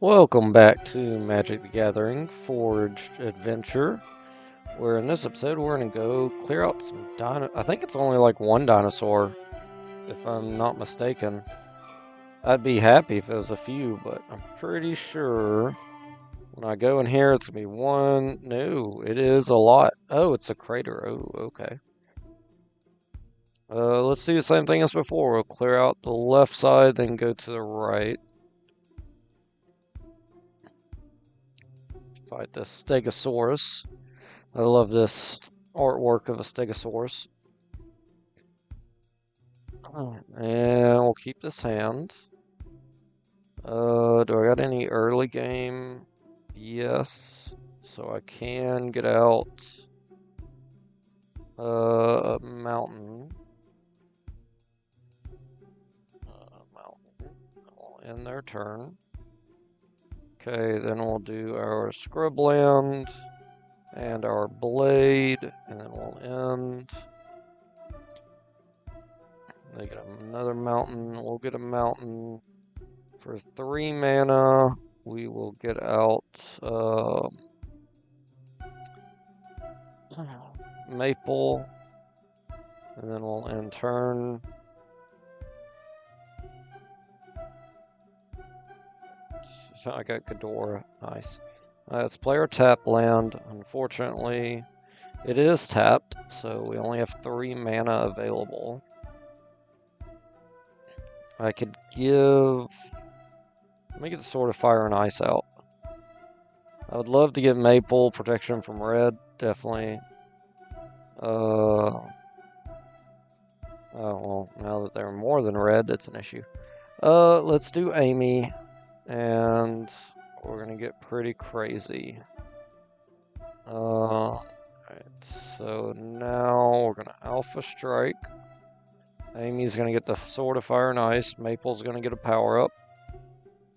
Welcome back to Magic the Gathering Forge Adventure, where in this episode we're going to go clear out some I think it's only like one dinosaur, if I'm not mistaken. I'd be happy if it was a few, but I'm pretty sure when I go in here it's going to be one. No, it is a lot. Oh, it's a crater. Oh, okay. Let's do the same thing as before. We'll clear out the left side, then go to the right. Fight the Stegosaurus. I love this artwork of a Stegosaurus. And we'll keep this hand. Do I got any early game? Yes. So I can get out a mountain. Mountain. I'll end their turn. Okay, then we'll do our Scrubland and our Blade, and then we'll end. They get another mountain. We'll get a mountain. For 3 mana, we will get out Maple, and then we'll end turn. I got Ghidorah. Nice. Let's play our tap land. Unfortunately, it is tapped, so we only have 3 mana available. I could give... Let me get the Sword of Fire and Ice out. I would love to get Maple protection from red, definitely. Oh, well, now that they're more than red, it's an issue. Let's do Amy, and we're gonna get pretty crazy. Alright, so now we're gonna Alpha Strike. Amy's gonna get the Sword of Fire and Ice. Maple's gonna get a power up.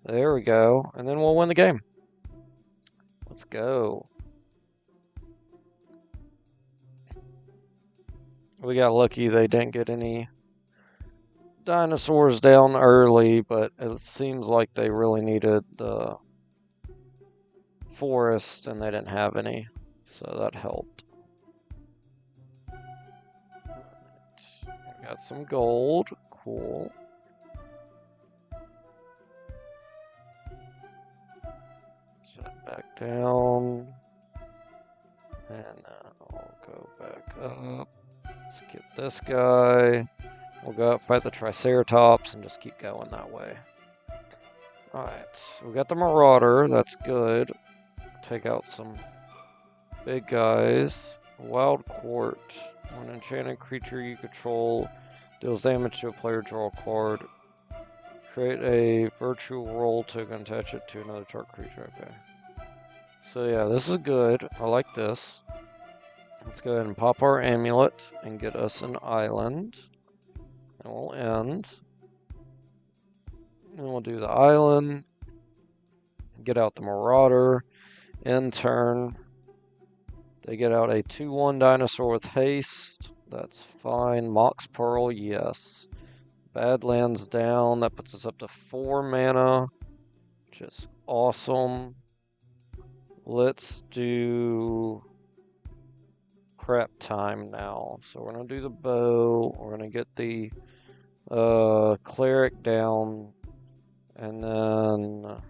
There we go. And then we'll win the game. Let's go. We got lucky they didn't get any dinosaurs down early, but it seems like they really needed the forest and they didn't have any, so that helped. Got some gold. Cool. Set back down. And I'll go back up. Let's get this guy. We'll go up, fight the Triceratops, and just keep going that way. Alright, we got the Marauder. That's good. Take out some big guys. Wild Court. When an enchanted creature you control deals damage to a player, draw a card. Create a virtual roll token, attach it to another target creature. Okay. So yeah, this is good. I like this. Let's go ahead and pop our amulet and get us an island. And we'll end. And we'll do the island. Get out the Marauder. End turn. They get out a 2/1 dinosaur with haste. That's fine. Mox Pearl, yes. Badlands down. That puts us up to 4 mana, which is awesome. Let's do prep time now. So we're going to do the bow. We're going to get the cleric down. And then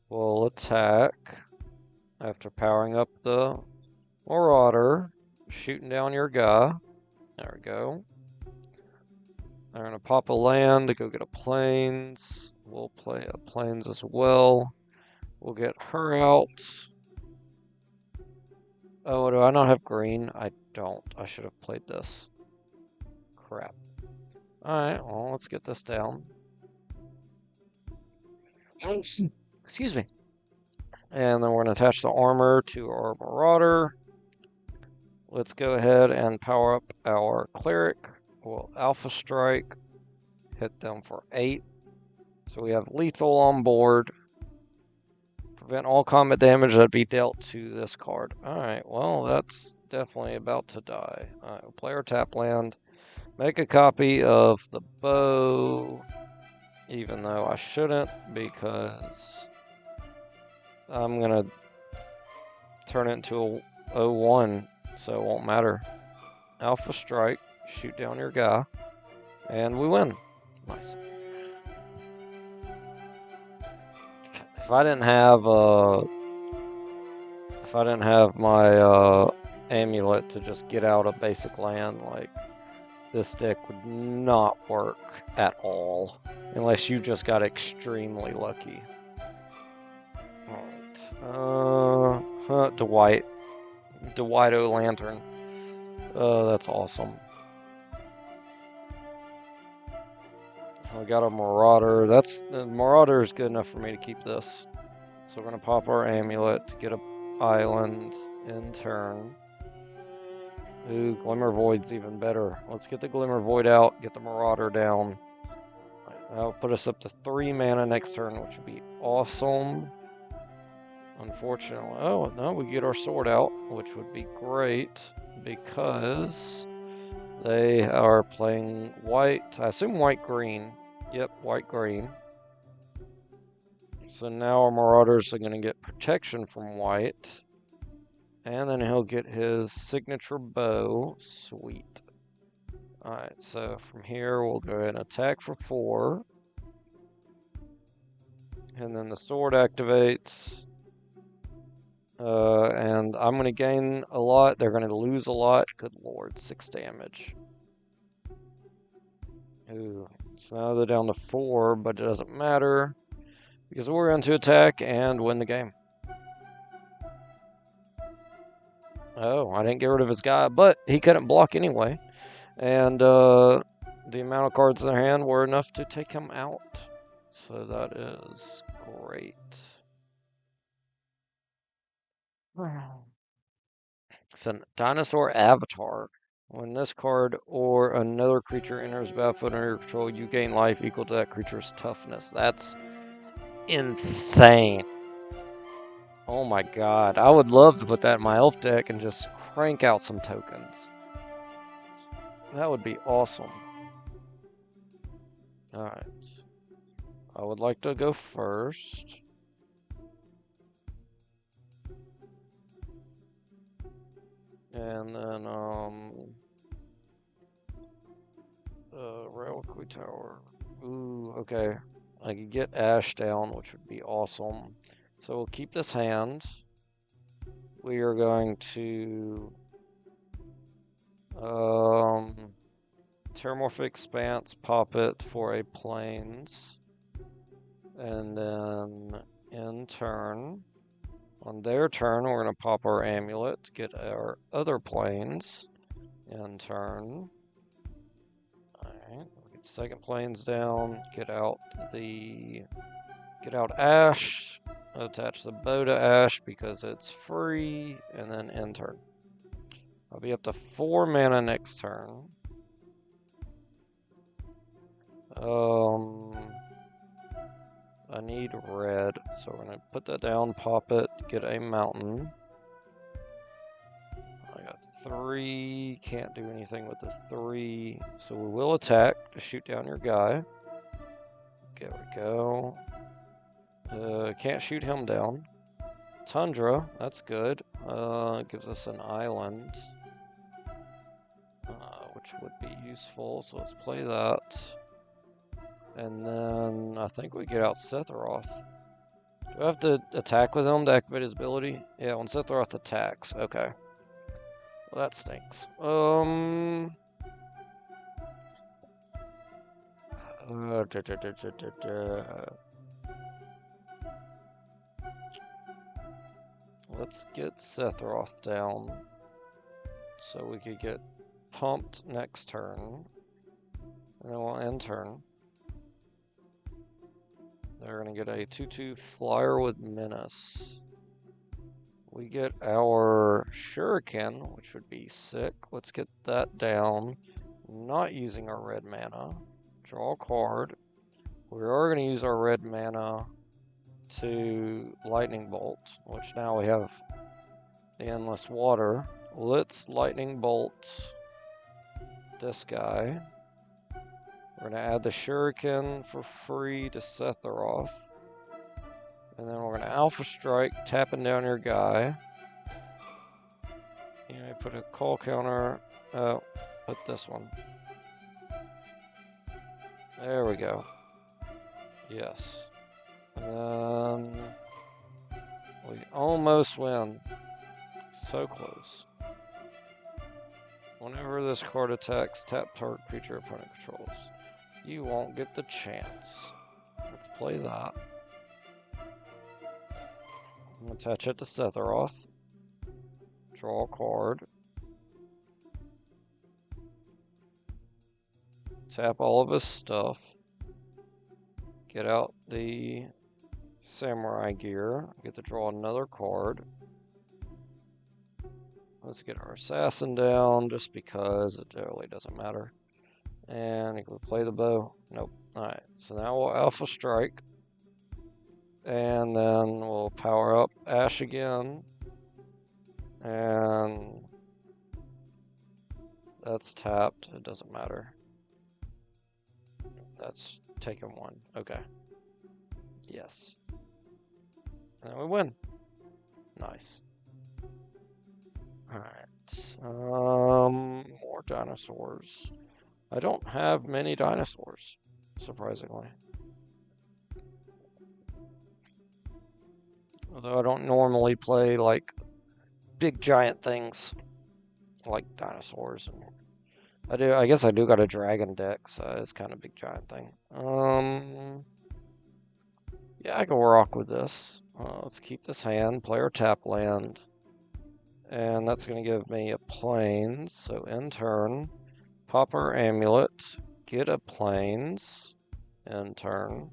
we'll attack. After powering up the Marauder, shooting down your guy. There we go. They're going to pop a land to go get a Plains. We'll play a Plains as well. We'll get her out. Oh, do I not have green? I don't. I should have played this. Crap. Alright, well, let's get this down. Excuse me. And then we're going to attach the armor to our Marauder. Let's go ahead and power up our Cleric. We'll Alpha Strike. Hit them for 8. So we have lethal on board. Prevent all combat damage that be dealt to this card. Alright, well, that's definitely about to die. Alright, we'll play our tap land. Make a copy of the bow. Even though I shouldn't, because I'm gonna turn it into a 0-1, so it won't matter. Alpha strike, shoot down your guy, and we win. Nice. If I didn't have my amulet to just get out of basic land, like, this deck would not work at all, unless you just got extremely lucky. Alright, Dwight O'Lantern. That's awesome. We got a Marauder. Marauder is good enough for me to keep this. So we're gonna pop our amulet to get a island in turn. Ooh, Glimmer Void's even better. Let's get the Glimmer Void out, get the Marauder down. That'll put us up to 3 mana next turn, which would be awesome. Unfortunately, oh no, we get our sword out, which would be great because they are playing white. I assume white-green. Yep, white-green. So now our Marauders are going to get protection from white. And then he'll get his signature bow. Sweet. Alright, so from here we'll go ahead and attack for 4. And then the sword activates. And I'm going to gain a lot. They're going to lose a lot. Good lord, 6 damage. Ooh, so now they're down to 4, but it doesn't matter. Because we're going to attack and win the game. Oh, I didn't get rid of his guy, but he couldn't block anyway. And the amount of cards in their hand were enough to take him out. So that is great. It's a dinosaur avatar. When this card or another creature enters the battlefield under your control, you gain life equal to that creature's toughness. That's insane. Oh my god. I would love to put that in my elf deck and just crank out some tokens. That would be awesome. Alright. I would like to go first. And then, Reliquary Tower. Ooh, okay. I could get Ash down, which would be awesome. So we'll keep this hand. We are going to Terramorphic Expanse, pop it for a Plains. And then in turn, on their turn, we're going to pop our amulet to get our other Plains in turn. Alright, we'll get the second Plains down, get out Ash, attach the bow to Ash because it's free, and then end turn. I'll be up to 4 mana next turn. I need red, so we're going to put that down, pop it, get a mountain. I got 3, can't do anything with the 3, so we will attack to shoot down your guy. There we go. Can't shoot him down. Tundra, that's good. Gives us an island, which would be useful, so let's play that. And then I think we get out Sephiroth. Do I have to attack with him to activate his ability? Yeah, when Sephiroth attacks. Okay. Well, that stinks. Let's get Sephiroth down so we could get pumped next turn. And then we'll end turn. They're going to get a 2/2 flyer with menace. We get our Shuriken, which would be sick. Let's get that down. Not using our red mana. Draw a card. We are going to use our red mana to Lightning Bolt, which now we have the Endless Water. Let's Lightning Bolt this guy. We're going to add the Shuriken for free to Sephiroth. And then we're going to Alpha Strike, tapping down your guy. You know, put a call counter. Oh, put this one. There we go. Yes. We almost win. So close. Whenever this card attacks, tap target creature opponent controls. You won't get the chance. Let's play that. Attach it to Sephiroth. Draw a card. Tap all of his stuff. Get out the samurai gear. Get to draw another card. Let's get our assassin down just because it really doesn't matter. And can we play the bow? Nope. Alright, so now we'll Alpha Strike. And then we'll power up Ash again. And that's tapped. It doesn't matter. That's taken one. Okay. Yes. And we win. Nice. Alright. More dinosaurs. I don't have many dinosaurs, surprisingly. Although I don't normally play, like, big giant things like dinosaurs. And I guess I do got a dragon deck, so it's kind of a big giant thing. Yeah, I can rock with this. Let's keep this hand, play our tap land. And that's going to give me a plains, so end turn. Pop our amulet, get a plains, end turn.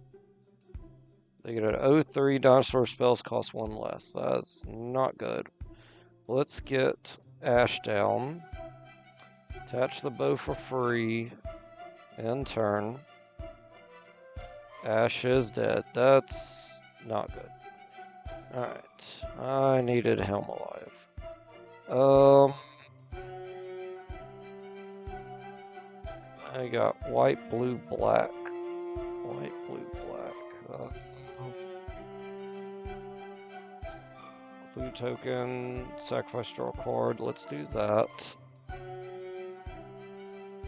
They get an 0/3 dinosaur spells cost 1 less. That's not good. Let's get Ash down. Attach the bow for free. End turn. Ash is dead. That's not good. Alright. I needed him alive. I got white, blue, black. White, blue, black. Food token, sacrifice, draw card. Let's do that.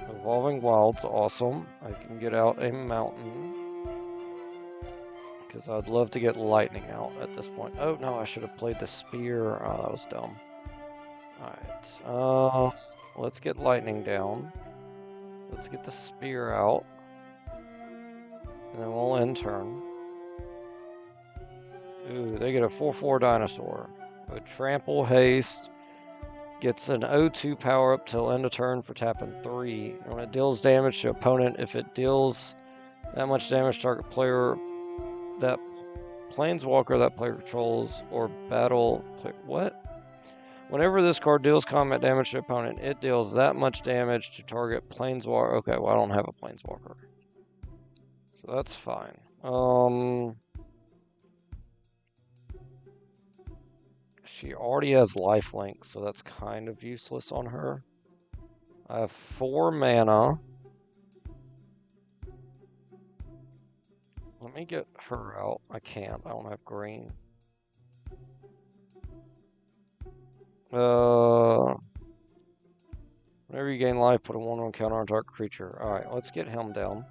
Evolving Wild's awesome. I can get out a mountain. Because I'd love to get lightning out at this point. Oh no, I should have played the spear. Oh, that was dumb. Alright. Let's get lightning down. Let's get the spear out. And then we'll end turn. Ooh, they get a 4/4 dinosaur. A trample haste. Gets an 0/2 power up till end of turn for tapping 3. And when it deals damage to opponent, if it deals that much damage to target player, that planeswalker that player controls, or battle player. What? Whenever this card deals combat damage to opponent, it deals that much damage to target planeswalker. Okay, well, I don't have a planeswalker. So that's fine. She already has lifelink, so that's kind of useless on her. I have 4 mana. Let me get her out. I can't. I don't have green. Whenever you gain life, put a 1/1 counter on target creature. Alright, let's get him down.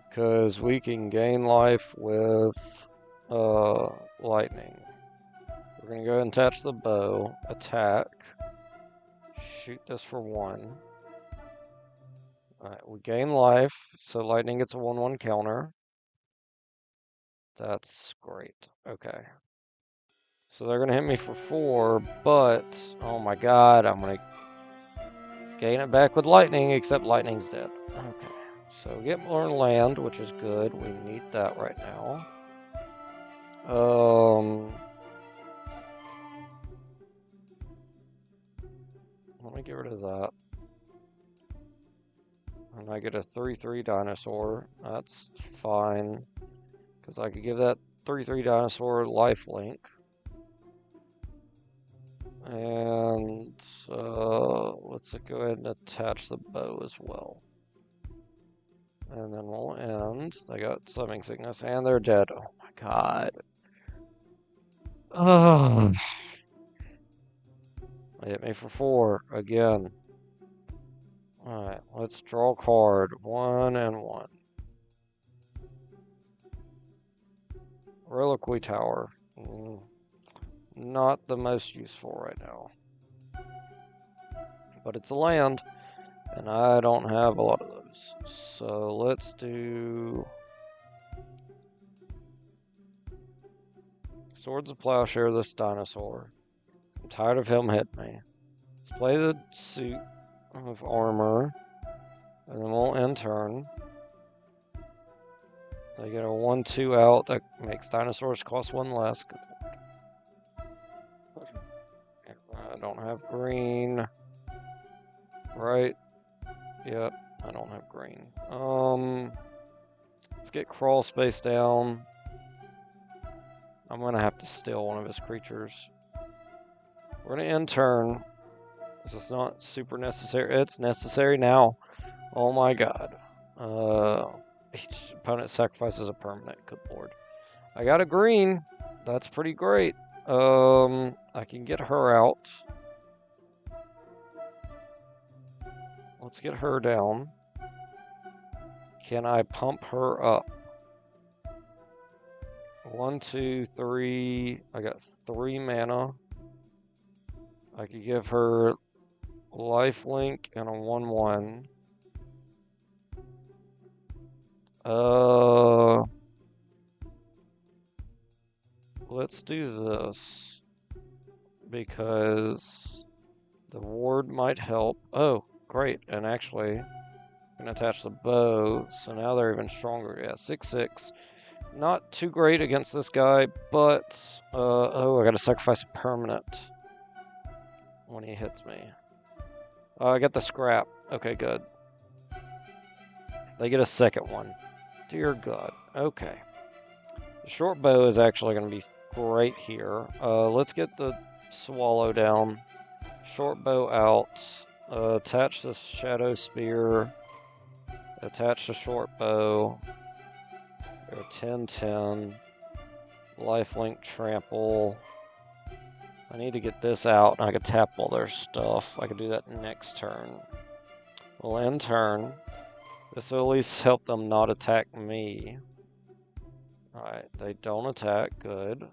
Because we can gain life with lightning. We're going to go ahead and attach the bow. Attack. Shoot this for 1. Alright, we gain life, so lightning gets a 1/1 counter. That's great. Okay. So they're going to hit me for 4, but, oh my god, I'm going to gain it back with lightning, except lightning's dead. Okay. So get more land, which is good. We need that right now. Let me get rid of that. And I get a 3/3 dinosaur. That's fine. Because I could give that 3/3 dinosaur lifelink. And let's go ahead and attach the bow as well. And then we'll end. They got swimming sickness and they're dead. Oh my god. Oh. They hit me for 4 again. Alright, let's draw a card. 1 and 1. Reliquary Tower. Not the most useful right now. But it's a land, and I don't have a lot of those. So let's do Swords of Plowshare this dinosaur. I'm tired of him hitting me. Let's play the suit of armor, and then we'll end turn. They get a 1/2 out that makes dinosaurs cost 1 less. I don't have green. Right? Yep, I don't have green. Let's get crawl space down. I'm gonna have to steal one of his creatures. We're gonna end turn. This is not super necessary. It's necessary now. Oh my god. Each opponent sacrifices a permanent. Good lord. I got a green. That's pretty great. I can get her out. Let's get her down. Can I pump her up? 1, 2, 3. I got 3 mana. I could give her lifelink and a 1/1. Let's do this because the ward might help. Oh, great. And actually, I can attach the bow, so now they're even stronger. Yeah, 6/6. Not too great against this guy, but oh, I gotta sacrifice a permanent when he hits me. I got the scrap. Okay, good. They get a second one. Dear God. Okay. The short bow is actually going to be great here. Let's get the swallow down. Short bow out. Attach the shadow spear. Attach the short bow. They're 10/10. Lifelink trample. I need to get this out, and I can tap all their stuff. I can do that next turn. We'll end turn. This will at least help them not attack me. Alright, they don't attack. Good.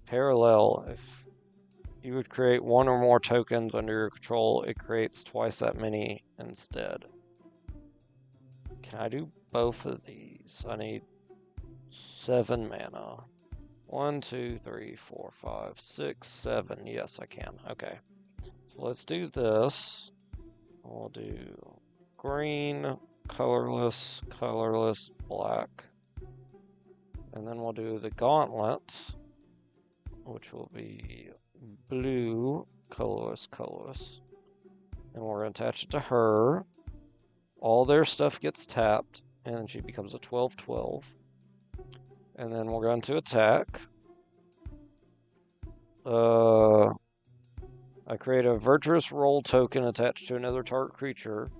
Parallel. If you would create 1 or more tokens under your control, it creates twice that many instead. Can I do both of these? I need 7 mana. 1, 2, 3, 4, 5, 6, 7. Yes, I can. Okay. So let's do this. We'll do green, colorless, colorless, black. And then we'll do the gauntlets, which will be blue, colorless, colorless. And we're going to attach it to her. All their stuff gets tapped, and she becomes a 12/12. And then we're going to attack. I create a virtuous roll token attached to another target creature.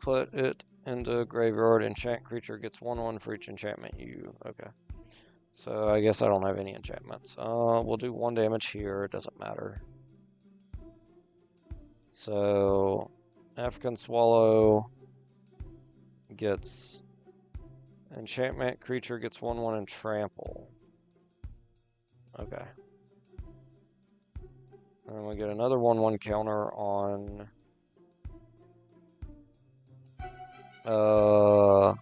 Put it into graveyard. Enchant creature gets 1/1 for each enchantment you. Okay. So I guess I don't have any enchantments. We'll do 1 damage here. It doesn't matter. So African Swallow gets enchantment creature gets 1/1 and trample. Okay. And we get another 1/1 counter on oh,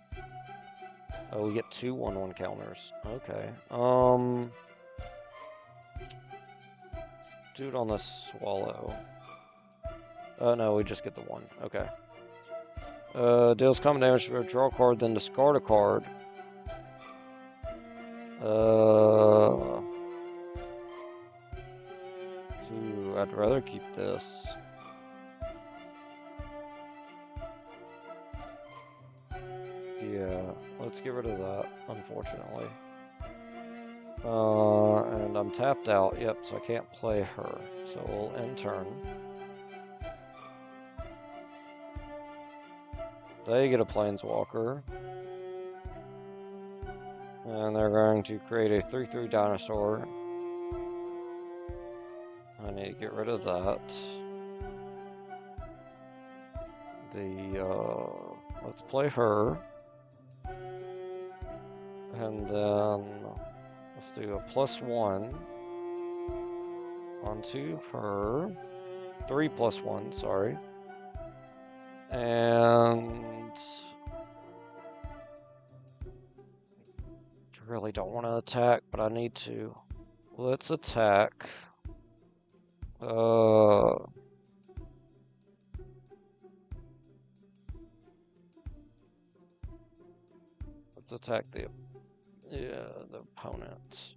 we get 2 1/1 counters. Okay. Let's do it on the swallow. Oh no, we just get the 1. Okay. Deals common damage to draw a card, then discard a card. I'd rather keep this. Yeah, let's get rid of that, unfortunately. And I'm tapped out, yep, so I can't play her. So we'll end turn. They get a Planeswalker. And they're going to create a 3/3 dinosaur. I need to get rid of that. Let's play her. And then let's do a +1 onto her. 3+1, sorry. And I really don't want to attack, but I need to. Let's attack. Let's attack the opponent.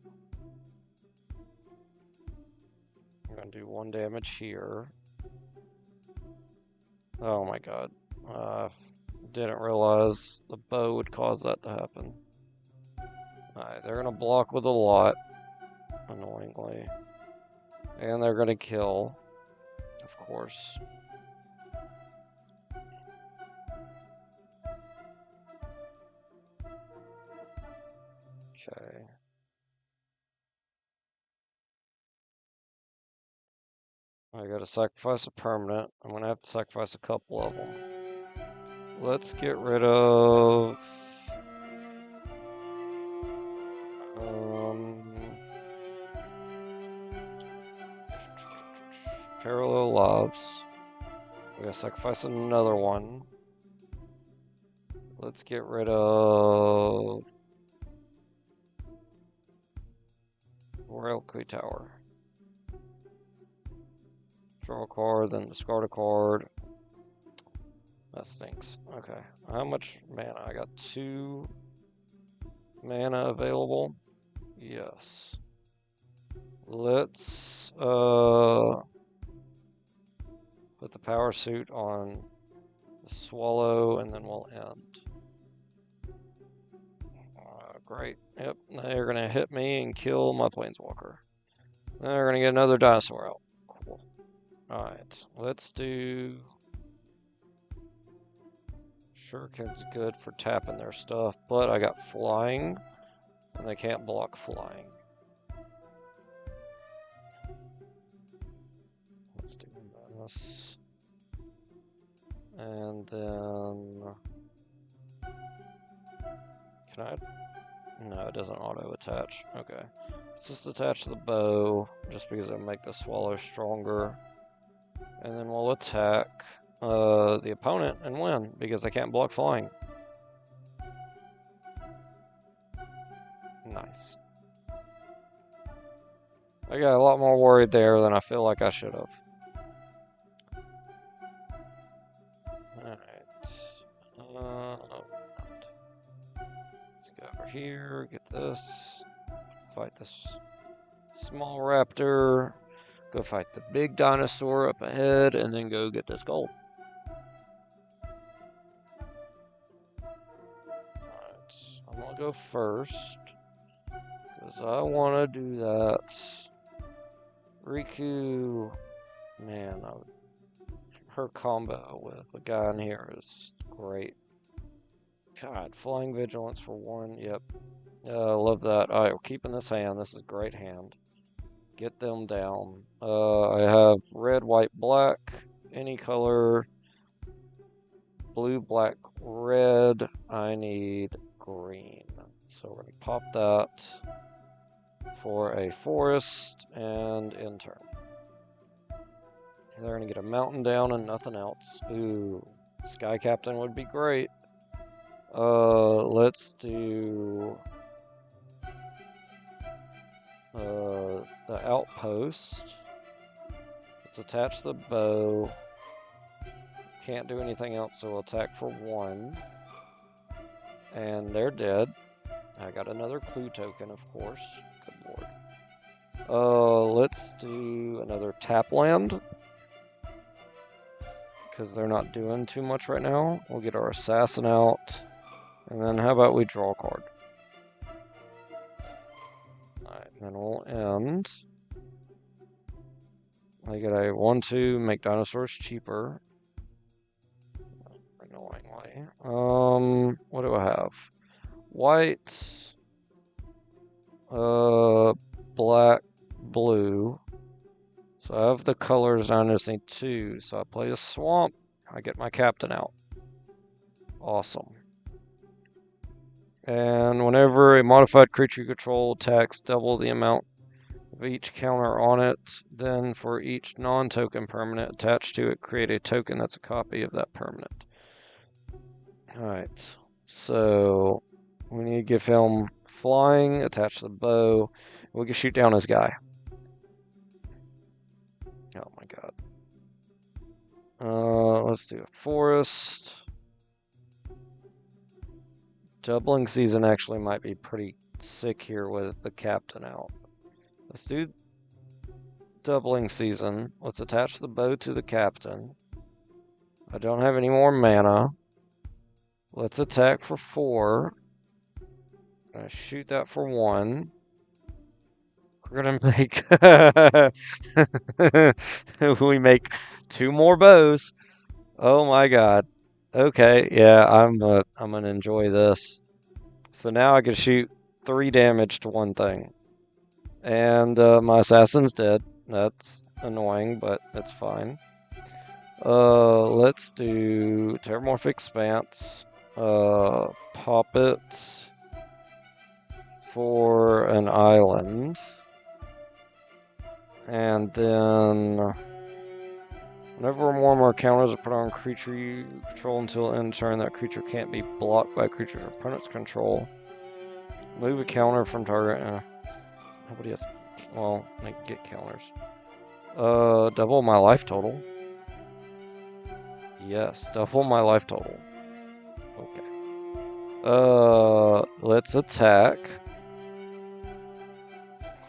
I'm gonna do 1 damage here. Oh my god. Didn't realize the bow would cause that to happen. Alright, they're gonna block with a lot, annoyingly. And they're gonna kill, of course. Okay. I gotta sacrifice a permanent. I'm gonna have to sacrifice a couple of them. Let's get rid of... Parallel Loves. We gotta sacrifice another one. Let's get rid of... Royal Kui Tower. Draw a card, then discard a card. That stinks. Okay. How much mana? I got 2 mana available. Yes. Let's put the power suit on the Swallow, and then we'll end. Great. Yep. They're gonna hit me and kill my Planeswalker. Then they're gonna get another dinosaur out. Cool. Alright. Let's do... Shuriken's good for tapping their stuff, but I got flying, and they can't block flying. Let's do this. And then... Can I... No, it doesn't auto-attach. Okay. Let's just attach the bow, just because it'll make the Swallow stronger. And then we'll attack the opponent and win, because I can't block flying. Nice. I got a lot more worried there than I feel like I should have. Here, get this, fight this small raptor, go fight the big dinosaur up ahead, and then go get this gold. Alright, I'm gonna go first, because I want to do that. Riku, man, her combo with the guy in here is great. God, Flying Vigilance for 1, yep. Love that. Alright, we're keeping this hand. This is a great hand. Get them down. I have red, white, black, any color. Blue, black, red. I need green. So we're going to pop that for a forest and end turn. They're going to get a mountain down and nothing else. Ooh, Sky Captain would be great. Let's do the outpost. Let's attach the bow. Can't do anything else, so we'll attack for 1. And they're dead. I got another clue token, of course. Good lord. Let's do another tap land, because they're not doing too much right now. We'll get our assassin out. And then how about we draw a card? Alright, then we'll end. I get a 1/2, make dinosaurs cheaper. Annoyingly. apparently. What do I have? White, black, blue. So I have the colors, I just need 2. So I play a swamp, I get my captain out. Awesome. And whenever a modified creature you control attacks, double the amount of each counter on it. Then for each non-token permanent attached to it, create a token that's a copy of that permanent. Alright, so we need to give him flying, attach to the bow. We can shoot down his guy. Oh my god. Let's do a forest. Doubling season actually might be pretty sick here with the captain out. Let's do doubling season. Let's attach the bow to the captain. I don't have any more mana. Let's attack for 4. I'm gonna shoot that for 1. We're gonna make we make 2 more bows. Oh my god. Okay, yeah, I'm gonna enjoy this. So now I can shoot 3 damage to 1 thing. And my assassin's dead. That's annoying, but it's fine. Let's do Terramorphic Expanse. Pop it for an island. And then whenever more and more counters are put on a creature you control until end turn, that creature can't be blocked by a creature your opponent's control. Move a counter from target. Nobody has. Well, I can get counters. Double my life total. Yes, double my life total. Okay. Let's attack.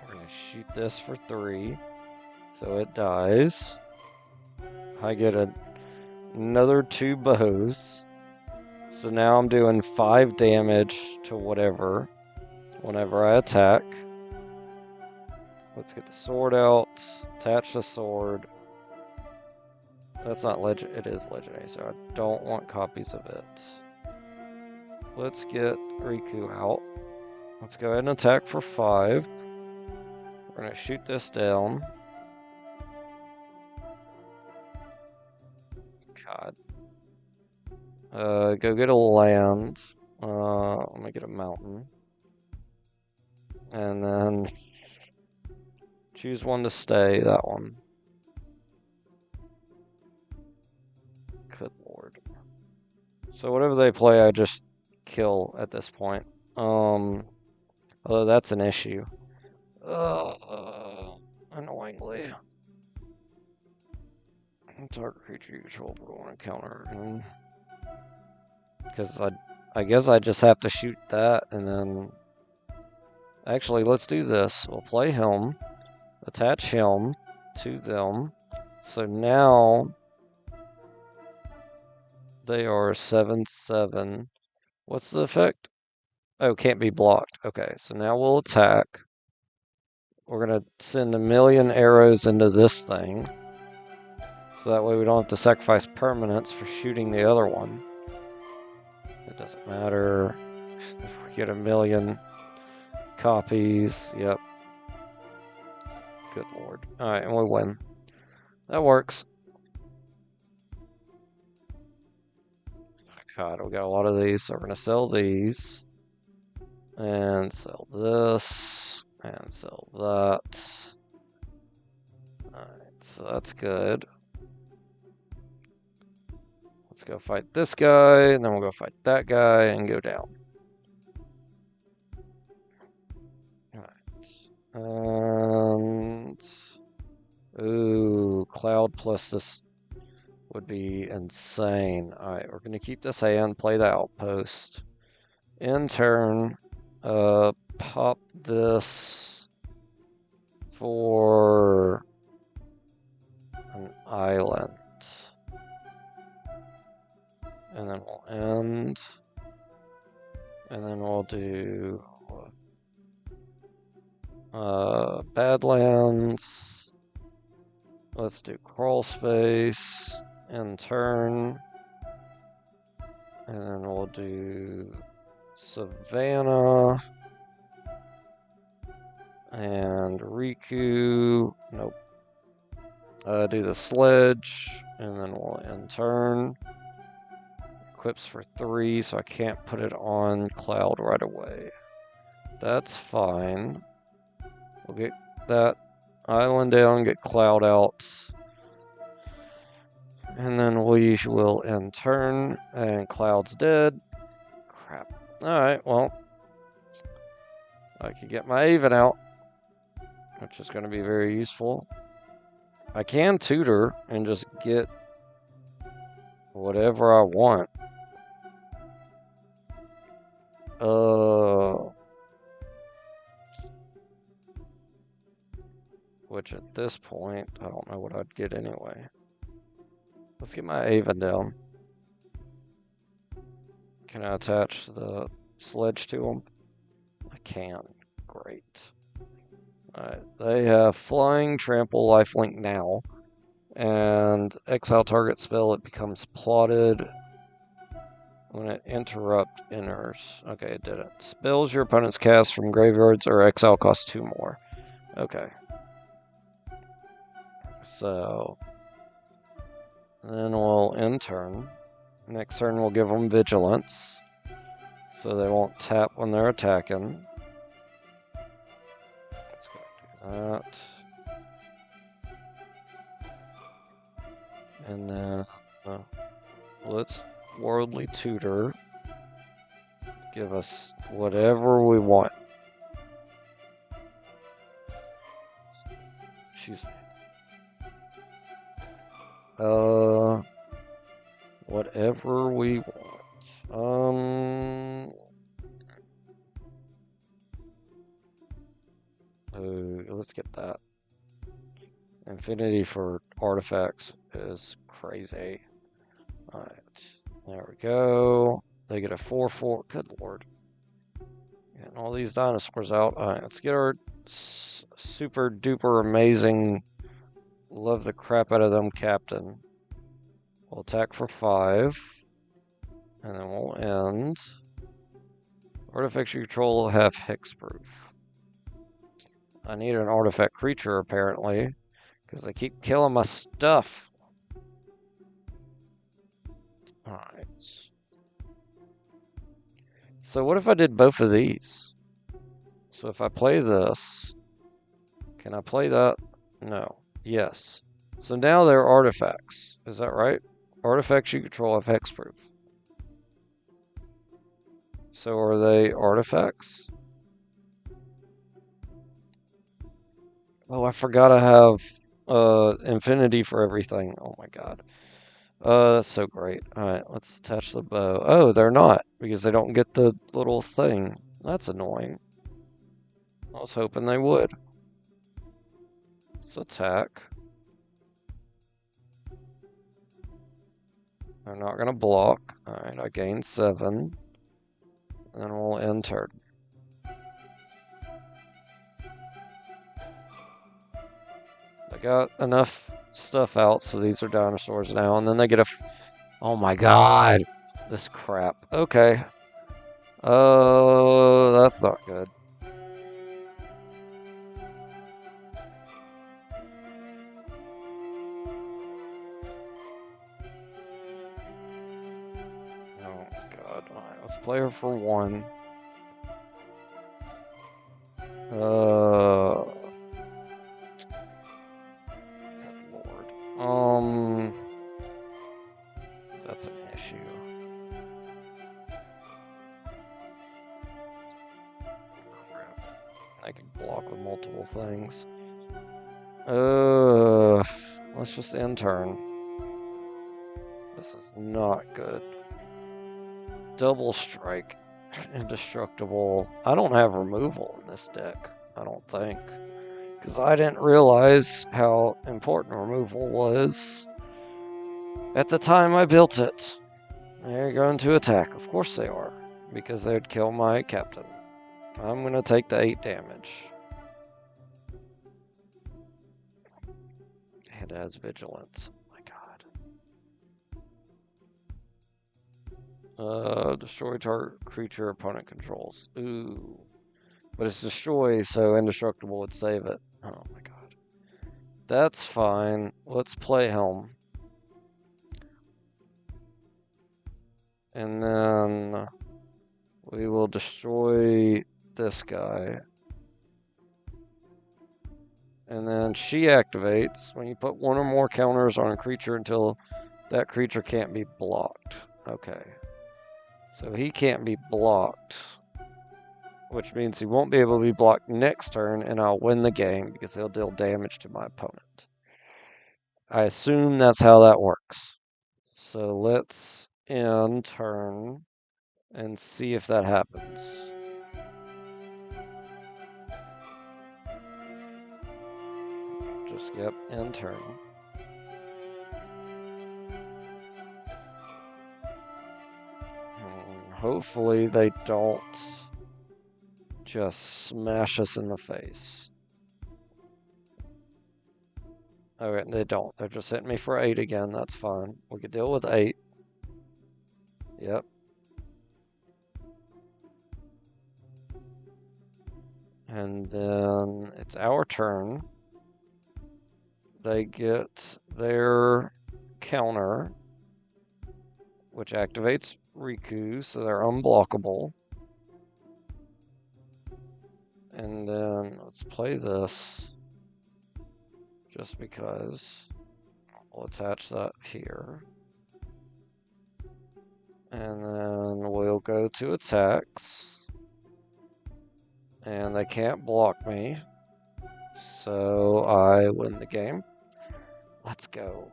We're gonna shoot this for 3. So it dies. I get another 2 bows. So now I'm doing 5 damage to whatever whenever I attack. Let's get the sword out. Attach the sword. That's not legend. It is legendary, so I don't want copies of it. Let's get Riku out. Let's go ahead and attack for 5. We're gonna shoot this down. God. Go get a land. Let me get a mountain. And then choose one to stay, that one. Good lord. So whatever they play, I just kill at this point. Although that's an issue. Annoyingly. Target creature you control but want to counter. Because I guess I just have to shoot that and then... Actually, let's do this. We'll play him. Attach him to them. So now... They are 7/7. What's the effect? Oh, can't be blocked. Okay, so now we'll attack. We're going to send 1,000,000 arrows into this thing. So that way we don't have to sacrifice permanents for shooting the other one. It doesn't matter if we get 1,000,000 copies. Yep. Good lord. Alright, and we win. That works. God, we got a lot of these, so we're going to sell these. And sell this. And sell that. Alright, so that's good. Let's go fight this guy, and then we'll go fight that guy and go down. Alright. And... Ooh, Cloud plus this would be insane. Alright, we're going to keep this hand, play the outpost. In turn, pop this for an island. And then we'll end. And then we'll do Badlands. Let's do crawl space and turn. And then we'll do Savannah and Riku. Nope. Do the sledge, and then we'll end turn. Equips for 3, so I can't put it on Cloud right away. That's fine. We'll get that island down, get Cloud out. And then we will end turn, and Cloud's dead. Crap. Alright, well. I could get my Aven out, which is going to be very useful. I can tutor and just get whatever I want. Which at this point, I don't know what I'd get anyway. Let's get my Aven down. Can I attach the sledge to them? I can. Great. Alright, they have Flying, Trample, Lifelink now. And exile target spell, it becomes plotted when it interrupt enters. Okay, it did it. Spells your opponent's cast from graveyards or exile cost 2 more. Okay. So then we'll end turn. Next turn we'll give them Vigilance, so they won't tap when they're attacking. Let's go do that. And then let's Worldly Tutor. Give us whatever we want. Excuse me. Whatever we want. Let's get that. Infinity for artifacts is crazy. Alright, there we go. They get a 4/4. Good lord. Getting all these dinosaurs out. Alright, let's get our super duper amazing, love the crap out of them captain. We'll attack for 5. And then we'll end. Artifacts you control have hexproof. I need an artifact creature apparently, because they keep killing my stuff. Alright. So what if I did both of these? So if I play this, can I play that? No. Yes. So now they're artifacts. Is that right? Artifacts you control have hexproof. So are they artifacts? Oh, I forgot I have infinity for everything. Oh my god. That's so great. Alright, let's attach the bow. Oh, they're not, because they don't get the little thing. That's annoying. I was hoping they would. Let's attack. They're not going to block. Alright, I gain 7. Then we'll end turn. I got enough stuff out, so these are dinosaurs now. And then they get a... Oh my god! This crap. Okay. That's not good. Oh god. Alright, let's play her for 1. Good lord. That's an issue. Crap. I can block with multiple things. Let's just end turn. This is not good. Double strike. Indestructible. I don't have removal in this deck, I don't think. Because I didn't realize how important removal was at the time I built it. They're going to attack. Of course they are. Because they'd kill my captain. I'm going to take the 8 damage. It has vigilance. Oh my Destroy target creature opponent controls. Ooh. But it's destroy, so indestructible would save it. Oh my god. That's fine. Let's play Helm. And then we will destroy this guy. And then she activates when you put one or more counters on a creature until that creature can't be blocked. Okay. So he can't be blocked, which means he won't be able to be blocked next turn, and I'll win the game because he'll deal damage to my opponent. I assume that's how that works. So let's end turn and see if that happens. Just, yep, end turn. Hopefully they don't just smash us in the face. Alright, they don't. They're just hitting me for 8 again. That's fine. We could deal with 8. Yep. And then it's our turn. They get their counter, which activates Riku, so they're unblockable. And then let's play this, just because. We'll attach that here. And then we'll go to attacks. And they can't block me, so I win the game. Let's go.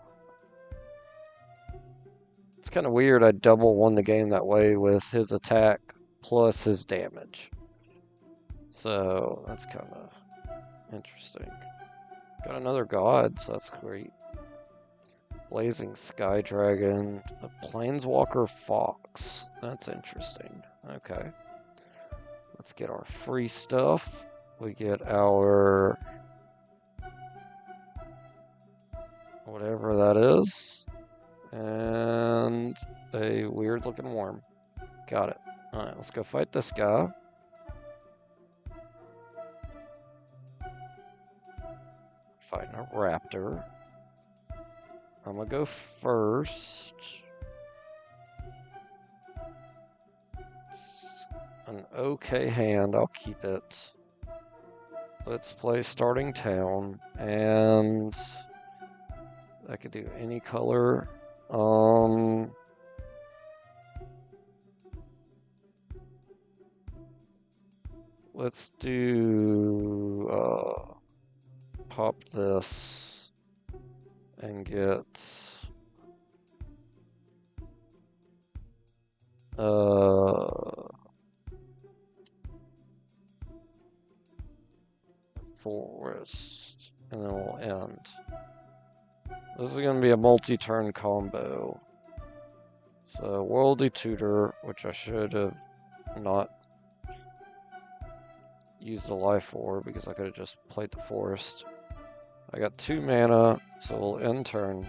It's kind of weird I double won the game that way with his attack plus his damage. So that's kind of interesting. Got another god, so that's great. Blazing Sky Dragon, a Planeswalker Fox. That's interesting. Okay. Let's get our free stuff. We get our whatever that is. And a weird looking worm. Got it. Alright, let's go fight this guy. Fighting a raptor. I'm gonna go first. It's an okay hand, I'll keep it. Let's play starting town, and I could do any color. Let's do pop this and get forest, and then we'll end. This is going to be a multi-turn combo. So Worldy Tutor, which I should have not used a life for because I could have just played the forest. I got 2 mana, so we'll end turn.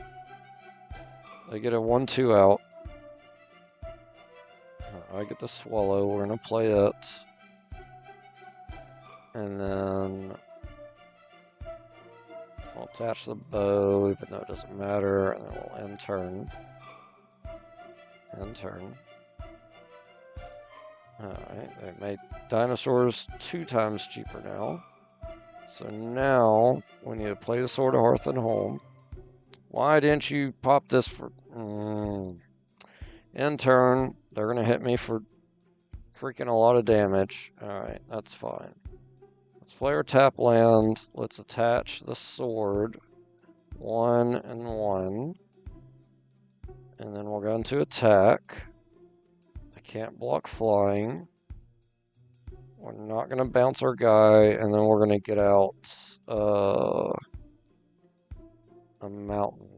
I get a 1/2 out. I get the Swallow, we're going to play it. And then I'll attach the bow, even though it doesn't matter, and then we'll end turn. End turn. Alright, they made dinosaurs 2 times cheaper now. So now, we need to play the Sword of Hearth and Home. Why didn't you pop this for... End turn, they're going to hit me for freaking a lot of damage. Alright, that's fine. Let's play our tap land. Let's attach the sword. 1 and 1. And then we're going to attack. I can't block flying. We're not going to bounce our guy, and then we're going to get out a mountain.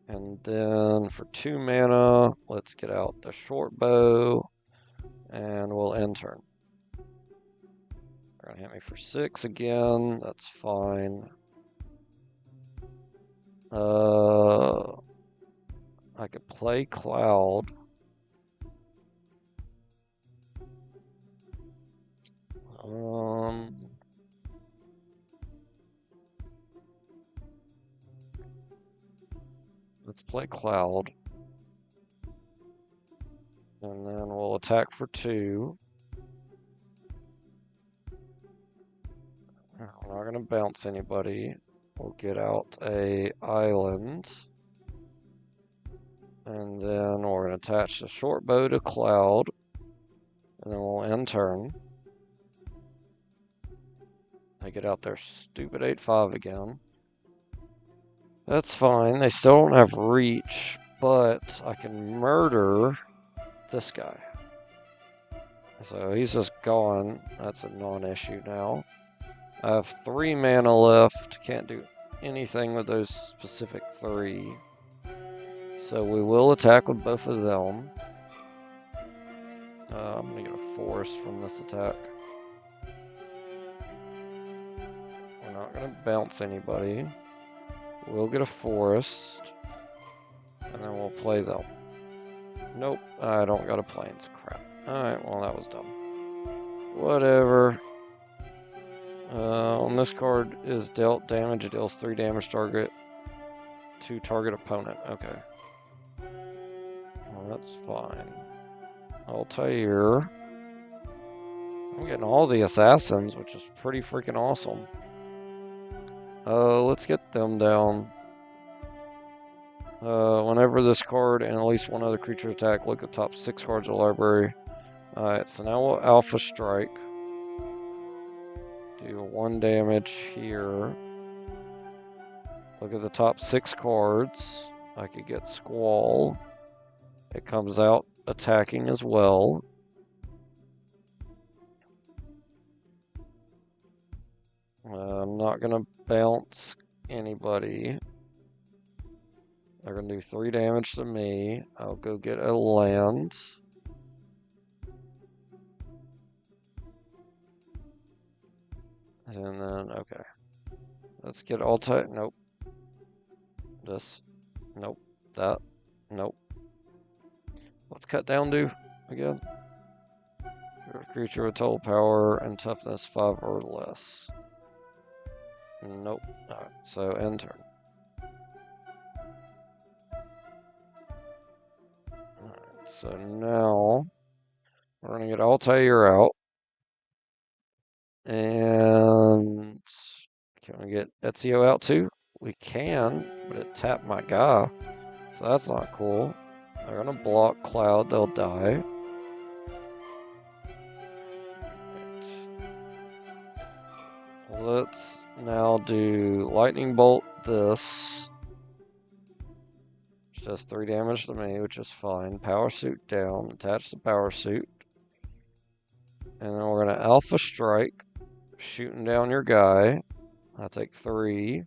And then for 2 mana, let's get out the short bow, and we'll end turn. They're going to hit me for 6 again. That's fine. I could play Cloud. Let's play Cloud. And then we'll attack for 2. We're not going to bounce anybody. We'll get out a island. And then we're going to attach the short bow to Cloud. And then we'll end turn. They get out their stupid 8-5 again. That's fine. They still don't have reach, but I can murder this guy. So he's just gone. That's a non-issue now. I have 3 mana left. Can't do anything with those specific 3. So we will attack with both of them. I'm going to get a force from this attack. We're not going to bounce anybody. We'll get a forest. And then we'll play them. Nope, I don't got a plains. Crap. Alright, well that was dumb. Whatever. On this card is dealt damage. It deals 3 damage to target opponent. Okay. Well, that's fine. Altair. I'm getting all the assassins, which is pretty freaking awesome. Let's get them down. Whenever this card and at least one other creature attack, look at the top 6 cards of the library. Alright, so now we'll Alpha Strike. Do 1 damage here. Look at the top 6 cards. I could get Squall. It comes out attacking as well. I'm not going to bounce anybody. They're going to do 3 damage to me. I'll go get a land. And then, okay. Let's get Altair. Nope. This. Nope. That. Nope. What's cut down do again? You're a creature with total power and toughness 5 or less. Nope. Alright, so end turn. Alright, so now we're going to get Altair out. And can we get Ezio out too? We can, but it tapped my guy. So that's not cool. They're going to block Cloud. They'll die. Let's now do Lightning Bolt this. Which does 3 damage to me, which is fine. Power Suit down. Attach the Power Suit. And then we're going to Alpha Strike. Shooting down your guy. I'll take 3.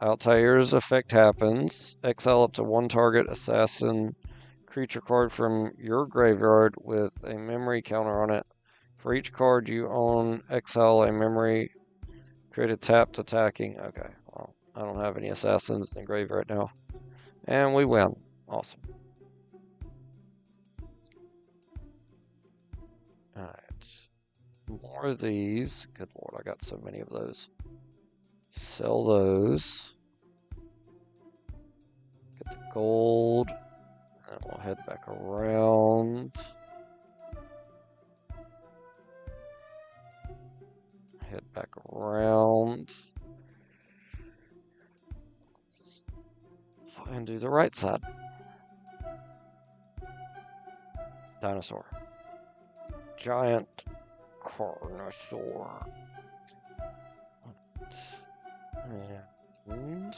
Altair's effect happens. Exile up to 1 target assassin creature card from your graveyard with a memory counter on it. For each card you own, exile a memory. Create a tapped attacking. Okay, well, I don't have any assassins in the grave right now. And we win. Awesome. Alright. More of these. Good lord, I got so many of those. Sell those. Get the gold. And we'll head back around. Head back around. And do the right side. Dinosaur. Giant Carnosaur. And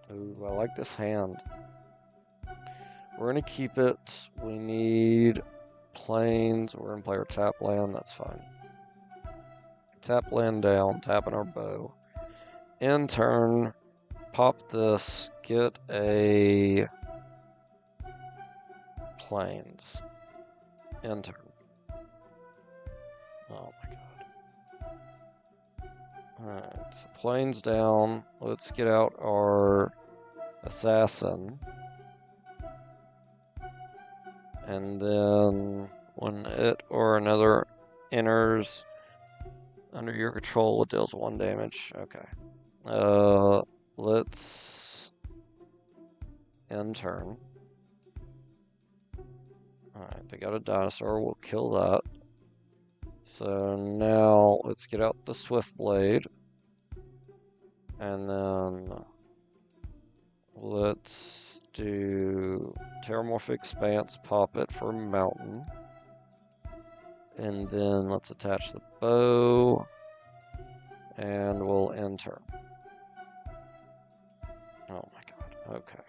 ooh, I like this hand. We're gonna keep it. We need plains. We're gonna play our tap land. That's fine. Tap land down. Tapping our bow. In turn, pop this. Get a plains. In turn. Oh my god. Alright, so plains down. Let's get out our assassin. And then when it or another enters under your control, it deals 1 damage. Okay. Let's end turn. Alright, they got a dinosaur. We'll kill that. So now let's get out the Swift Blade. And then let's do Terramorphic Expanse, pop it for Mountain. And then let's attach the bow. And we'll end turn. Oh my god, okay.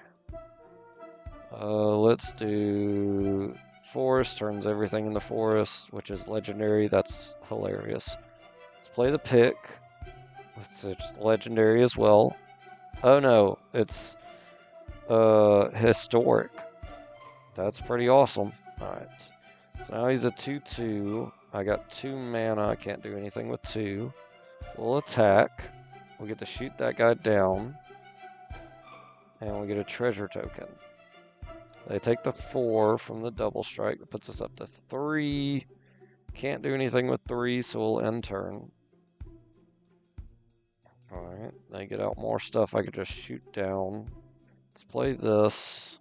Let's do Forest, turns everything in the forest, which is legendary. That's hilarious. Let's play the pick, which is legendary as well. Oh no, it's historic. That's pretty awesome. Alright. So now he's a 2/2. I got 2 mana. I can't do anything with 2. We'll attack. We get to shoot that guy down. And we get a treasure token. They take the 4 from the double strike. That puts us up to 3. Can't do anything with 3, so we'll end turn. Alright, they get out more stuff I could just shoot down. Let's play this.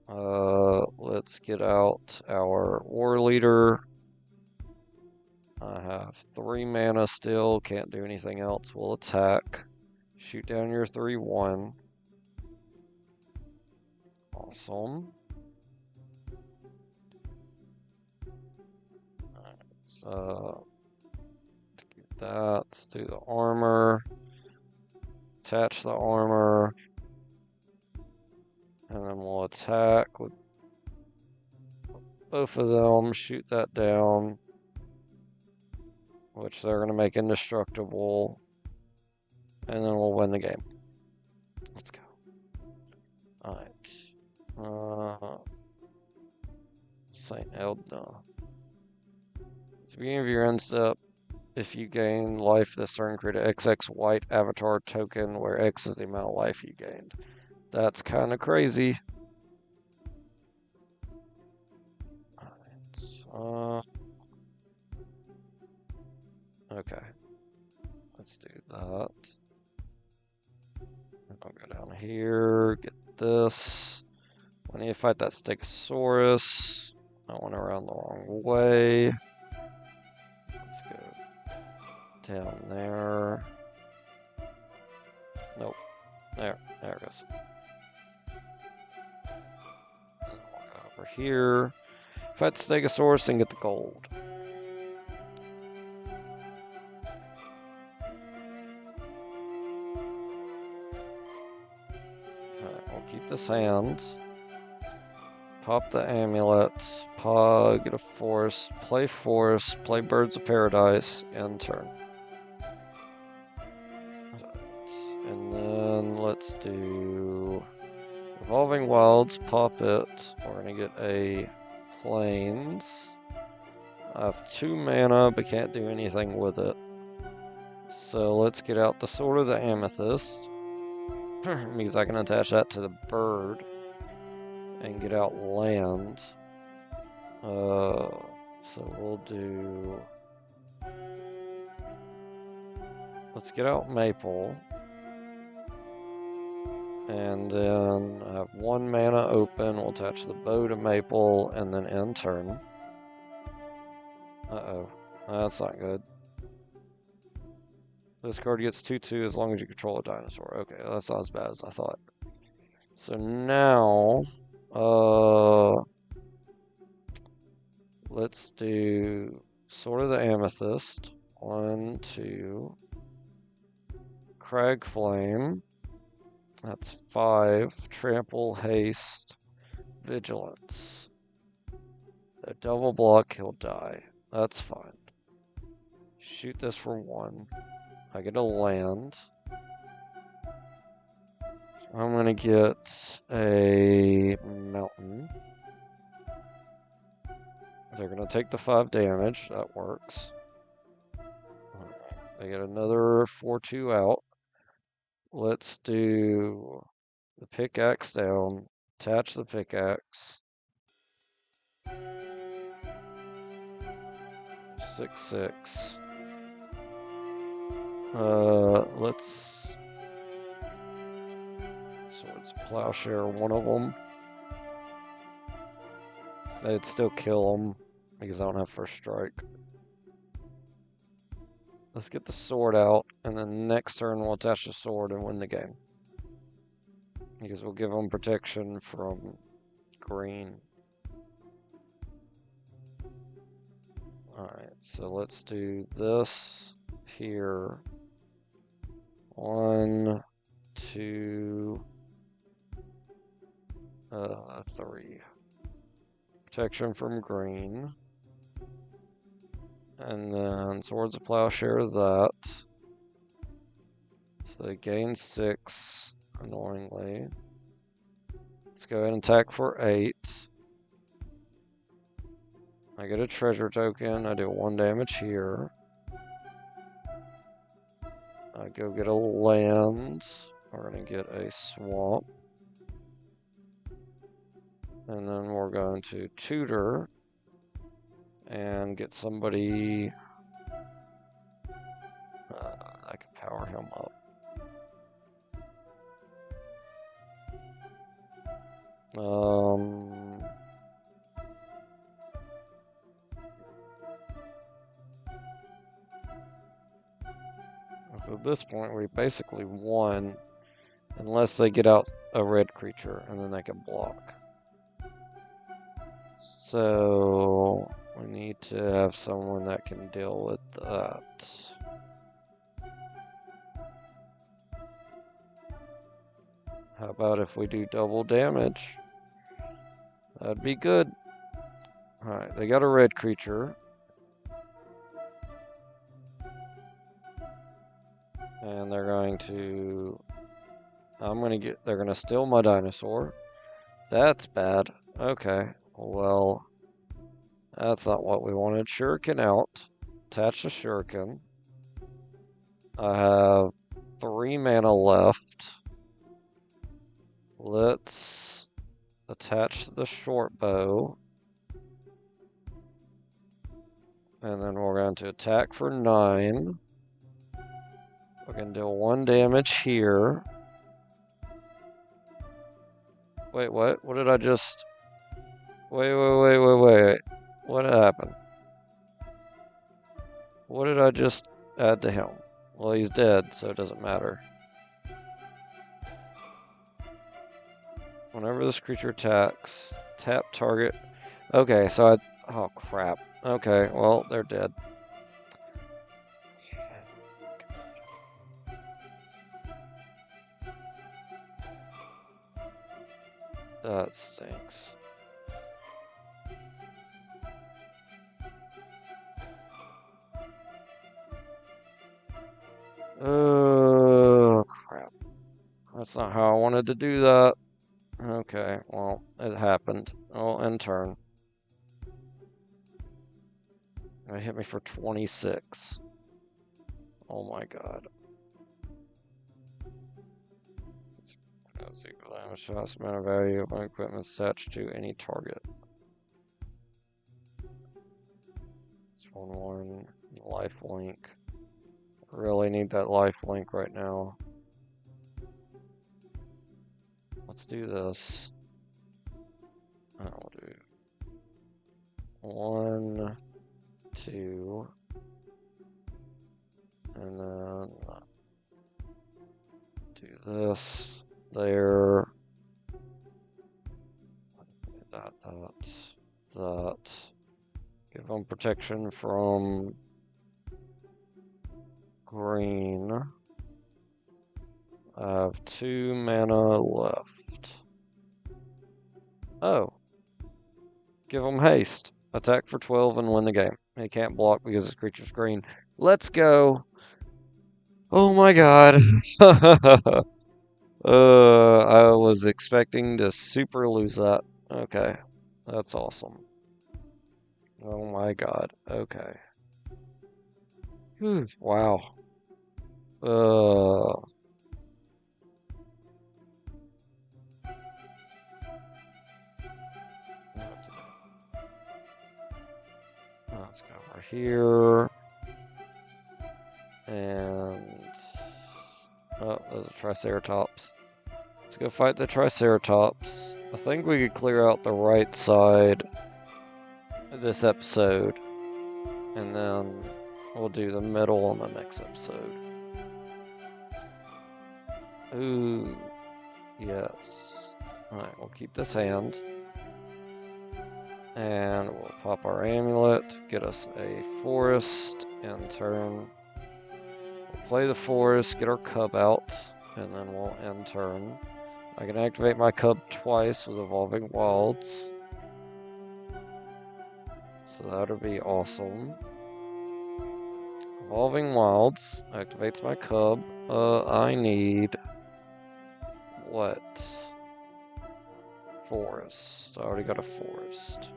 Let's get out our War Leader. I have 3 mana still, can't do anything else. We'll attack. Shoot down your 3/1. Awesome. Alright, so get that. Let's do the armor. Attach the armor. And then we'll attack with both of them, shoot that down. Which they're going to make indestructible. And then we'll win the game. Let's go. Alright. St. Eldna. At the beginning of your end step, if you gain life this turn, create an XX white avatar token where X is the amount of life you gained. That's kind of crazy. Alright. Okay. Let's do that. I'll go down here, get this. I need to fight that Stegosaurus. I went around the wrong way. Let's go down there. Nope. There it goes. And then we'll go over here. Fight the Stegosaurus and get the gold. Alright, we'll keep this hand. Pop the amulet, get a forest, play Birds of Paradise, end turn. And then let's do Evolving Wilds, pop it. We're gonna get a Plains. I have 2 mana, but can't do anything with it. So let's get out the Sword of the Amethyst. Means I can attach that to the bird. And get out land. So we'll do... Let's get out Maple. And then I have 1 mana open. We'll attach the bow to Maple and then end turn. Uh-oh. That's not good. This card gets 2/2 as long as you control a dinosaur. Okay, that's not as bad as I thought. So now... let's do Sword of the Amethyst. 1, 2. Crag Flame. That's 5. Trample, Haste, Vigilance. A double block, he'll die. That's fine. Shoot this for 1. I get a land. I'm gonna get a mountain. They're gonna take the 5 damage. That works. They get another 4/2 out. let's do the pickaxe down, attach the pickaxe. 6/6. Let's swords plowshare one of them. It'd still kill them because I don't have first strike. Let's get the sword out, and then next turn we'll attach the sword and win the game. Because we'll give them protection from green. Alright, so let's do this here. 1, 2, 3. Protection from green. And then Swords of Plowshare that. So they gain 6, annoyingly. Let's go ahead and attack for 8. I get a treasure token, I do 1 damage here. I go get a land. We're gonna get a swamp. And then we're going to tutor and get somebody I can power him up. So at this point, we basically won, unless they get out a red creature, and then they can block. So we need to have someone that can deal with that. How about if we do double damage? That'd be good. Alright, they got a red creature. And they're going to... they're gonna steal my dinosaur. That's bad. Okay, well... That's not what we wanted. Shuriken out. Attach the Shuriken. I have 3 mana left. Let's attach the short bow. And then we're going to attack for 9. We're going to deal 1 damage here. Wait, what? What did I just... Wait. What happened? What did I just add to him? Well, he's dead, so it doesn't matter. Whenever this creature attacks, tap target. Okay, so I... Oh, crap. Okay, well, they're dead. That stinks. Oh, crap. That's not how I wanted to do that. Okay, well, it happened. Oh, end turn. It hit me for 26. Oh my god. Shots amount of value of my equipment attached to any target. It's 1/1 life link. Really need that life link right now. Let's do this. I'll do 1, 2, and then do this there. That. Give them protection from green. I have 2 mana left. Oh. Give them haste. Attack for 12 and win the game. He can't block because his creature's green. Let's go. Oh my god. I was expecting to super lose that. Okay. That's awesome. Oh my god. Okay. Wow. here. And oh, those are Triceratops. Let's go fight the Triceratops. I think we could clear out the right side this episode, and then we'll do the middle on the next episode. Ooh, yes. Alright, we'll keep this hand. And we'll pop our amulet, get us a forest, and turn. We'll play the forest, get our cub out, and then we'll end turn. I can activate my cub twice with Evolving Wilds. So that'll be awesome. Evolving Wilds activates my cub. I need what? Forest. I already got a forest.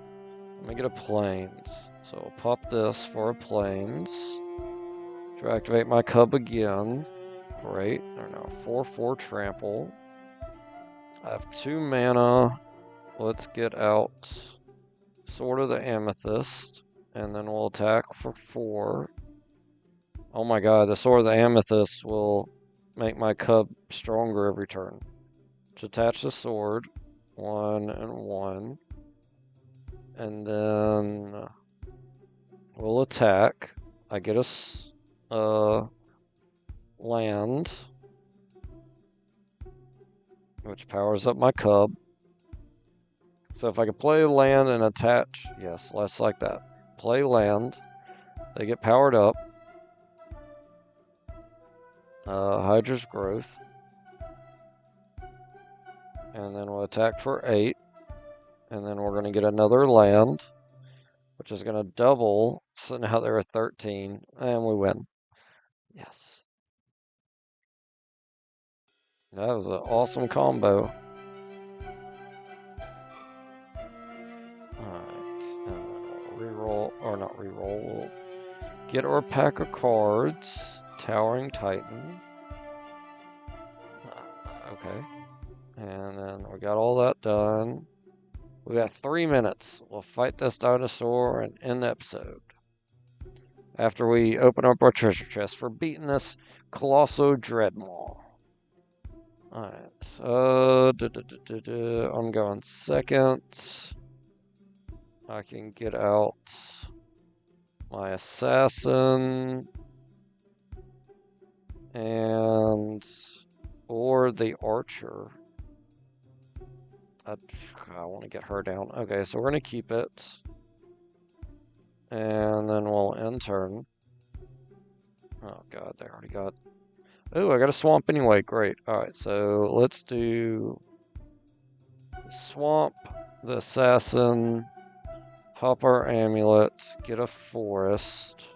Let me get a plains. So I'll pop this for a plains. To activate my cub again. Great. They're now 4/4 trample. I have 2 mana. Let's get out Sword of the Amethyst. And then we'll attack for 4. Oh my god, the Sword of the Amethyst will make my cub stronger every turn. To attach the sword. 1 and 1. And then we'll attack. I get a land, which powers up my cub. So if I could play land and attach, yes, let's like that. Play land, they get powered up. Hydra's Growth. And then we'll attack for 8. And then we're going to get another land, which is going to double. So now they're at 13, and we win. Yes. That was an awesome combo. Alright, and then we'll reroll, or not reroll, we'll get our pack of cards. Towering Titan. Okay. And then we got all that done. We got 3 minutes. We'll fight this dinosaur and end the episode. After we open up our treasure chest for beating this Colosso Dreadmaw. Alright. I'm going second. I can get out my assassin. Or the archer. I want to get her down. Okay, so we're going to keep it. And then we'll end turn. Oh god, they already got... Oh, I got a swamp anyway. Great. Alright, so let's do... Swamp, the assassin, pop our amulet, get a forest,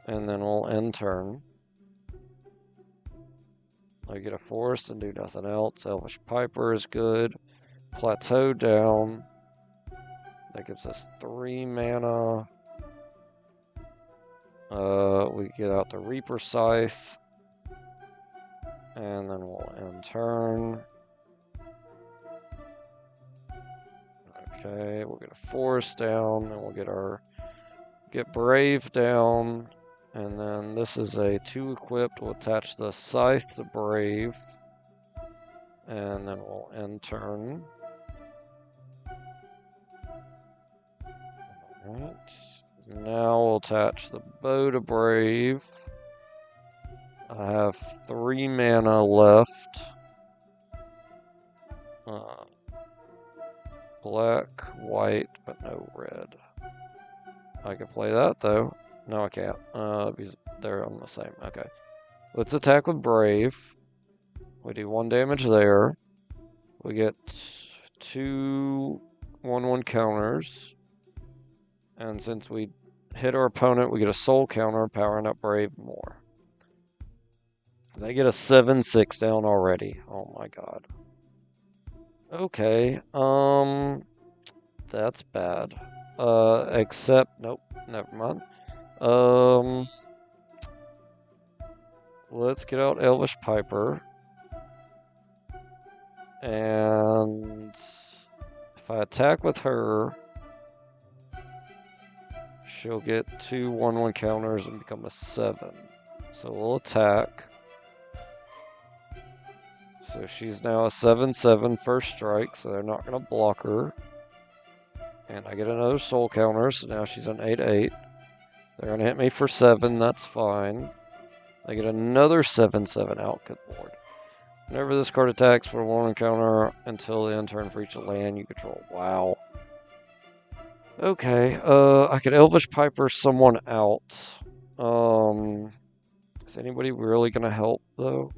and then we'll end turn. I get a forest and do nothing else. Elvish Piper is good. Plateau down. That gives us 3 mana. We get out the Reaper Scythe. And then we'll end turn. Okay, we'll get a forest down, and we'll get Brave down. And then this is a 2 equipped. We'll attach the Scythe to Brave. And then we'll end turn. Alright. Now we'll attach the Bow to Brave. I have 3 mana left. Black, white, but no red. I can play that though. No, I can't. Because they're on the same. Okay. Let's attack with Brave. We do 1 damage there. We get 2 1/1 counters. And since we hit our opponent, we get a soul counter, powering up Brave more. They get a 7/6 down already. Oh my god. Okay. That's bad. Except, nope, never mind. Let's get out Elvish Piper. And if I attack with her, she'll get 2 1/1 counters and become a 7. So we'll attack. So she's now a 7/7 first strike, so they're not going to block her. And I get another soul counter, so now she's an 8/8. They're going to hit me for 7, that's fine. I get another 7/7 out, good lord. Whenever this card attacks, put a 1 counter until the end turn for each land you control. Wow. Okay, I could Elvish Piper someone out. Is anybody really going to help, though?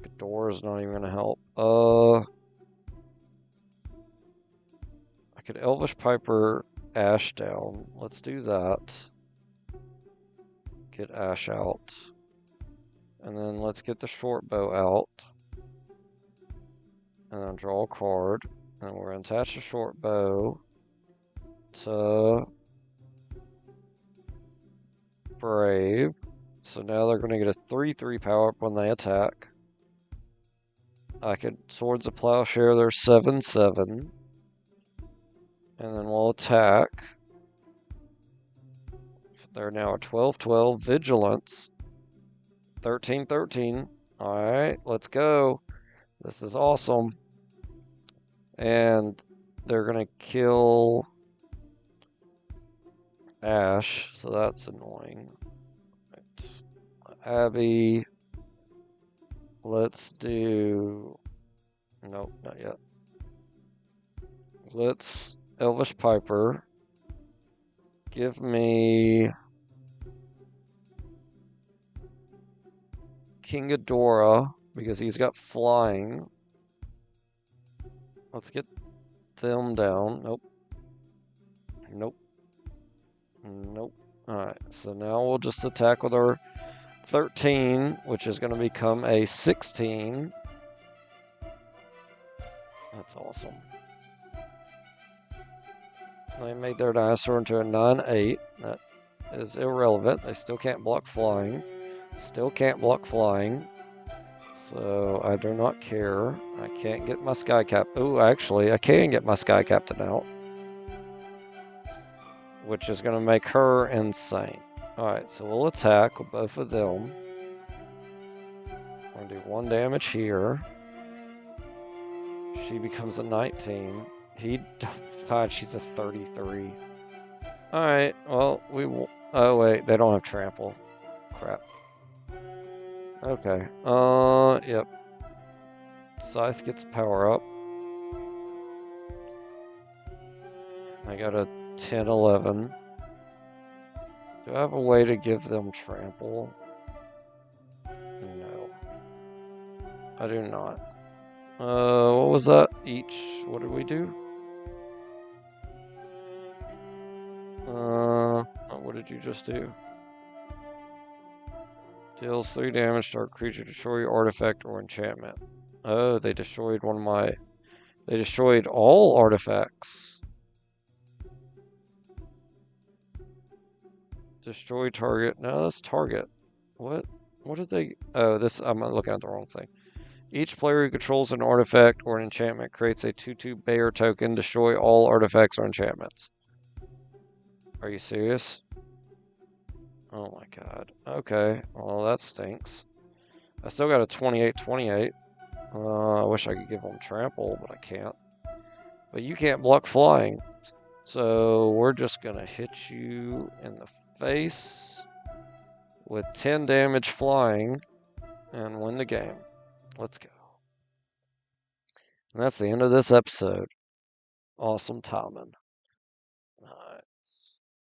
Ghidorah's not even going to help. I could Elvish Piper Ash down. Let's do that. Get Ash out. And then let's get the short bow out. And then draw a card. And we're going to attach the short bow to Brave. So now they're going to get a 3/3 power up when they attack. I could Swords of Plowshare their 7/7. And then we'll attack. They're now a 12/12 Vigilance. 13/13. Alright, let's go. This is awesome. And they're going to kill Ash, so that's annoying. Right. Abby. Let's do... Nope, not yet. Let's Elvish Piper. Give me King Ghidorah, because he's got flying. Let's get them down. Nope. Nope. Nope. Alright, so now we'll just attack with our 13, which is going to become a 16. That's awesome. They made their dinosaur into a 9/8. That is irrelevant. They still can't block flying. Still can't block flying. So I do not care. I can't get my Sky Cap. Oh, actually, I can get my Sky Captain out. Which is going to make her insane. Alright, so we'll attack with both of them. We're going to do 1 damage here. She becomes a 19. God, she's a 33. Alright, well, we will... Oh, wait, they don't have trample. Crap. Okay, yep. Scythe gets power up. I got a 10/11. Do I have a way to give them trample? No. I do not. What was that? Each, what did we do? What did you just do? Deals 3 damage to our creature, destroy artifact or enchantment. Oh, they destroyed one of my... They destroyed all artifacts. Destroy target. No, that's target. What? What did they... Oh, this... I'm looking at the wrong thing. Each player who controls an artifact or an enchantment creates a 2/2 Bayer token. Destroy all artifacts or enchantments. Are you serious? Oh my god. Okay. Well, that stinks. I still got a 28/28. I wish I could give them trample, but I can't. But you can't block flying. So we're just going to hit you in the face with 10 damage flying and win the game. Let's go. And that's the end of this episode. Awesome timing.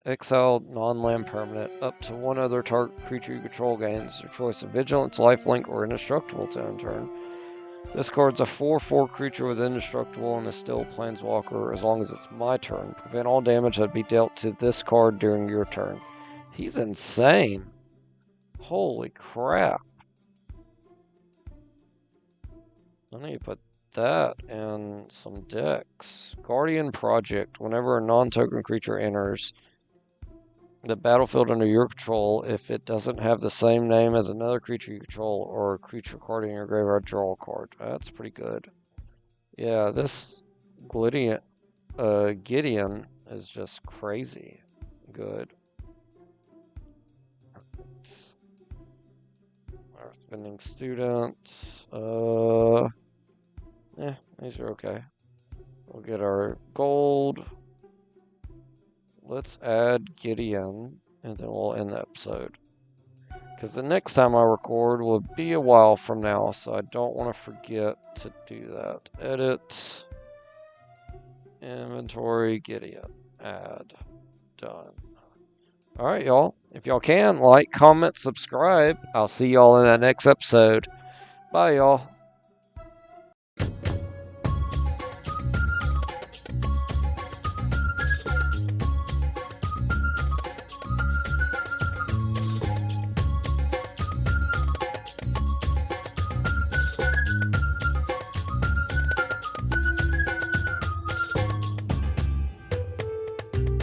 Exiled non-land permanent. Up to 1 other target creature you control gains your choice of Vigilance, Lifelink, or Indestructible to end turn. This card's a 4/4 creature with Indestructible and is still Planeswalker as long as it's my turn. Prevent all damage that be dealt to this card during your turn. He's insane. Holy crap. I need to put that in some decks. Guardian Project. Whenever a non-token creature enters the battlefield under your control, if it doesn't have the same name as another creature you control or a creature card in your graveyard, draw a card. That's pretty good. Yeah, this Gideon is just crazy good. Our spending students. These are okay. We'll get our gold. Let's add Gideon, and then we'll end the episode. Because the next time I record will be a while from now, so I don't want to forget to do that. Edit. Inventory, Gideon. Add. Done. Alright, y'all. If y'all can, like, comment, subscribe. I'll see y'all in that next episode. Bye, y'all.